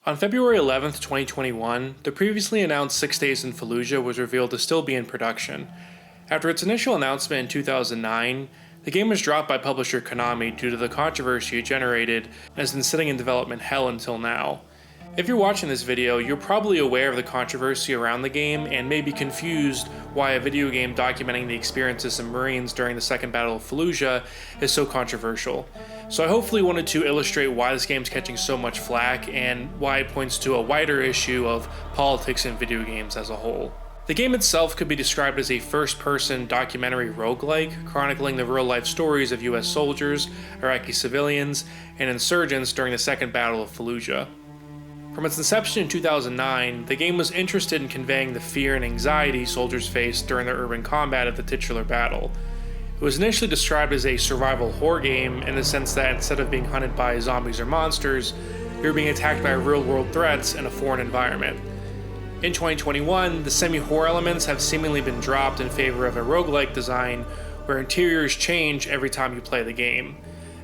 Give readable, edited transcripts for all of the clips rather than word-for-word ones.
On February 11th, 2021, the previously announced 6 Days in Fallujah was revealed to still be in production. After its initial announcement in 2009, the game was dropped by publisher Konami due to the controversy it generated and has been sitting in development hell until now. If you're watching this video, you're probably aware of the controversy around the game and may be confused why a video game documenting the experiences of Marines during the Second Battle of Fallujah is so controversial. So I hopefully wanted to illustrate why this game's catching so much flack and why it points to a wider issue of politics in video games as a whole. The game itself could be described as a first-person documentary roguelike, chronicling the real-life stories of US soldiers, Iraqi civilians, and insurgents during the Second Battle of Fallujah. From its inception in 2009, the game was interested in conveying the fear and anxiety soldiers faced during their urban combat of the titular battle. It was initially described as a survival horror game in the sense that instead of being hunted by zombies or monsters, you were being attacked by real-world threats in a foreign environment. In 2021, the semi-horror elements have seemingly been dropped in favor of a roguelike design where interiors change every time you play the game.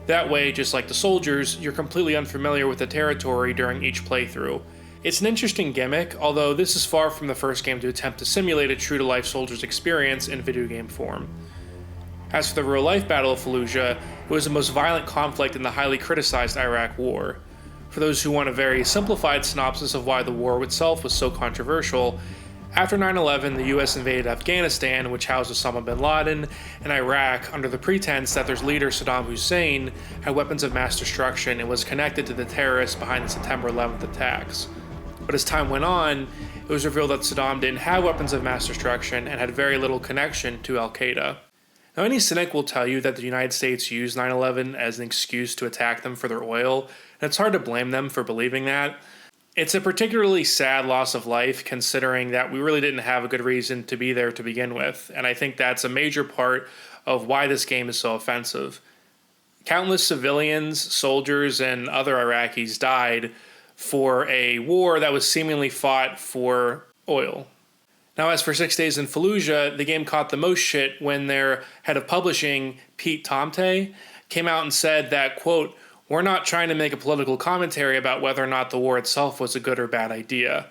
That way, just like the soldiers, you're completely unfamiliar with the territory during each playthrough. It's an interesting gimmick, although this is far from the first game to attempt to simulate a true-to-life soldier's experience in video game form. As for the real-life Battle of Fallujah, it was the most violent conflict in the highly criticized Iraq War. For those who want a very simplified synopsis of why the war itself was so controversial, after 9/11, the US invaded Afghanistan, which housed Osama bin Laden, and Iraq under the pretense that their leader Saddam Hussein had weapons of mass destruction and was connected to the terrorists behind the September 11th attacks. But as time went on, it was revealed that Saddam didn't have weapons of mass destruction and had very little connection to Al-Qaeda. Now, any cynic will tell you that the United States used 9/11 as an excuse to attack them for their oil, and it's hard to blame them for believing that. It's a particularly sad loss of life considering that we really didn't have a good reason to be there to begin with, and I think that's a major part of why this game is so offensive. Countless civilians, soldiers, and other Iraqis died for a war that was seemingly fought for oil. Now, as for 6 Days in Fallujah, the game caught the most shit when their head of publishing, Pete Tomte, came out and said that, quote, "We're not trying to make a political commentary about whether or not the war itself was a good or bad idea."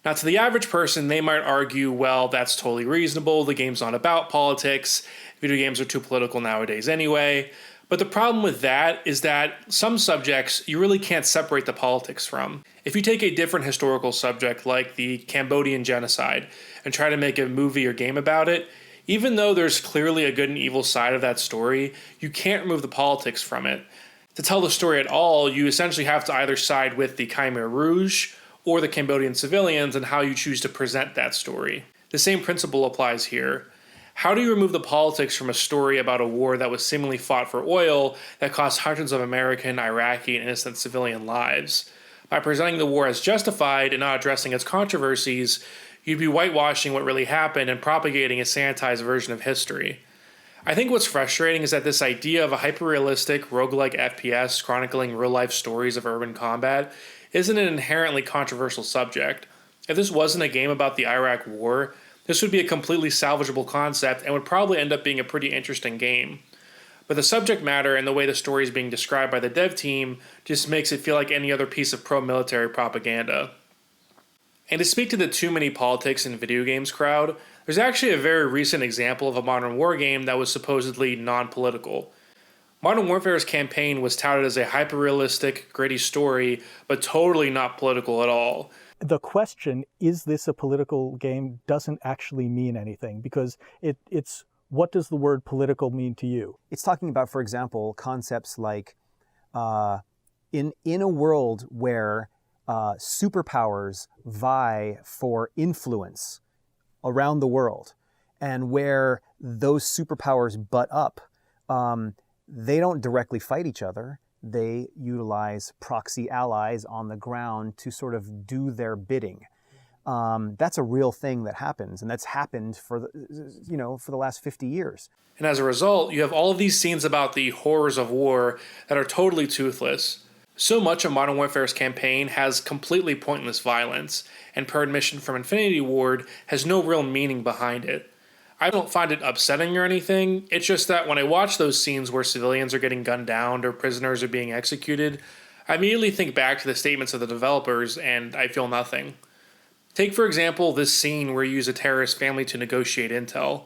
Now, to the average person, they might argue, well, that's totally reasonable, the game's not about politics, video games are too political nowadays anyway. But the problem with that is that some subjects you really can't separate the politics from. If you take a different historical subject like the Cambodian genocide and try to make a movie or game about it, even though there's clearly a good and evil side of that story, you can't remove the politics from it. To tell the story at all, you essentially have to either side with the Khmer Rouge or the Cambodian civilians and how you choose to present that story. The same principle applies here. How do you remove the politics from a story about a war that was seemingly fought for oil that cost hundreds of American, Iraqi, and innocent civilian lives? By presenting the war as justified and not addressing its controversies, you'd be whitewashing what really happened and propagating a sanitized version of history. I think what's frustrating is that this idea of a hyper-realistic, roguelike FPS chronicling real-life stories of urban combat isn't an inherently controversial subject. If this wasn't a game about the Iraq War, this would be a completely salvageable concept and would probably end up being a pretty interesting game. But the subject matter and the way the story is being described by the dev team just makes it feel like any other piece of pro-military propaganda. And to speak to the too many politics in video games crowd, there's actually a very recent example of a modern war game that was supposedly non-political. Modern Warfare's campaign was touted as a hyper-realistic, gritty story, but totally not political at all. The question, is this a political game, doesn't actually mean anything, because it's what does the word political mean to you? It's talking about, for example, concepts like in a world where superpowers vie for influence around the world, and where those superpowers butt up, they don't directly fight each other. They utilize proxy allies on the ground to sort of do their bidding. That's a real thing that happens, and that's happened for the last 50 years. And as a result, you have all of these scenes about the horrors of war that are totally toothless. So much of Modern Warfare's campaign has completely pointless violence, and per admission from Infinity Ward, has no real meaning behind it. I don't find it upsetting or anything, it's just that when I watch those scenes where civilians are getting gunned down or prisoners are being executed, I immediately think back to the statements of the developers, and I feel nothing. Take, for example, this scene where you use a terrorist family to negotiate intel.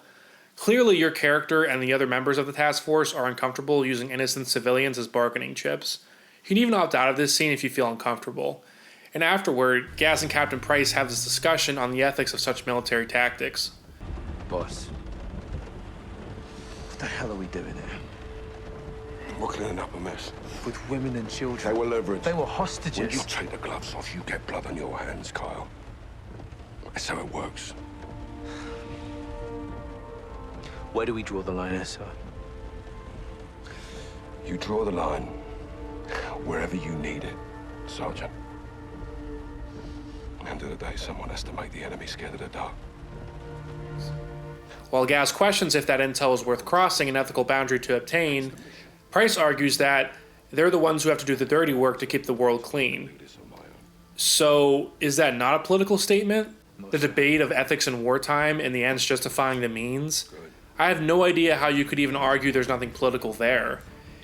Clearly, your character and the other members of the task force are uncomfortable using innocent civilians as bargaining chips. You can even opt out of this scene if you feel uncomfortable. And afterward, Gaz and Captain Price have this discussion on the ethics of such military tactics. Boss, what the hell are we doing here? We're cleaning up a mess. With women and children. They were leveraged. They were When hostages. you take the gloves off, you get blood on your hands, Kyle. That's how it works. Where do we draw the line, sir? You draw the line wherever you need it, Sergeant. At the end of the day, someone has to make the enemy scared of the dark. While Gaz questions if that intel is worth crossing an ethical boundary to obtain, Price argues that they're the ones who have to do the dirty work to keep the world clean. So, is that not a political statement? The debate of ethics in wartime and the ends justifying the means? I have no idea how you could even argue there's nothing political there.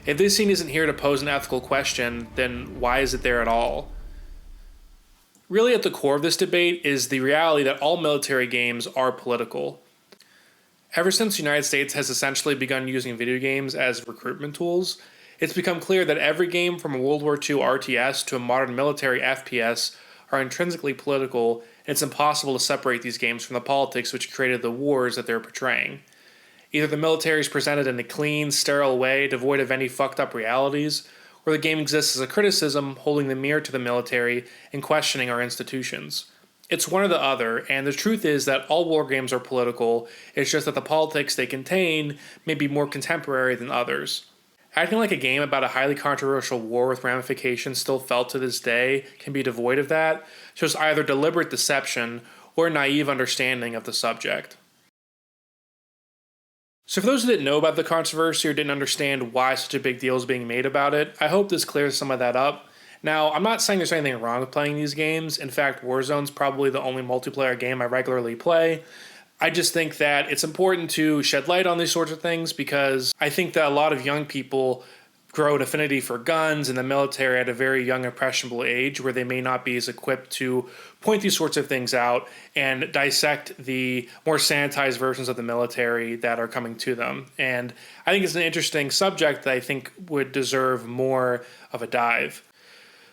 If this scene isn't here to pose an ethical question, then why is it there at all? Really, at the core of this debate is the reality that all military games are political. Ever since the United States has essentially begun using video games as recruitment tools, it's become clear that every game from a World War II RTS to a modern military FPS are intrinsically political, and it's impossible to separate these games from the politics which created the wars that they're portraying. Either the military is presented in a clean, sterile way, devoid of any fucked up realities, or the game exists as a criticism, holding the mirror to the military and questioning our institutions. It's one or the other, and the truth is that all war games are political, it's just that the politics they contain may be more contemporary than others. Acting like a game about a highly controversial war with ramifications still felt to this day can be devoid of that shows either deliberate deception or a naive understanding of the subject. So for those who didn't know about the controversy or didn't understand why such a big deal is being made about it, I hope this clears some of that up. Now, I'm not saying there's anything wrong with playing these games. In fact, Warzone's probably the only multiplayer game I regularly play. I just think that it's important to shed light on these sorts of things because I think that a lot of young people grow an affinity for guns and the military at a very young, impressionable age where they may not be as equipped to point these sorts of things out and dissect the more sanitized versions of the military that are coming to them. And I think it's an interesting subject that I think would deserve more of a dive.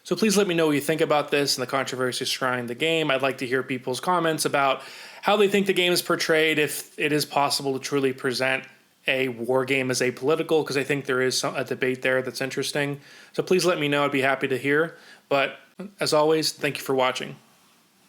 So please let me know what you think about this and the controversy surrounding the game. I'd like to hear people's comments about how they think the game is portrayed, if it is possible to truly present a war game as apolitical, because I think there is a debate there that's interesting. So please let me know. I'd be happy to hear. But as always, thank you for watching.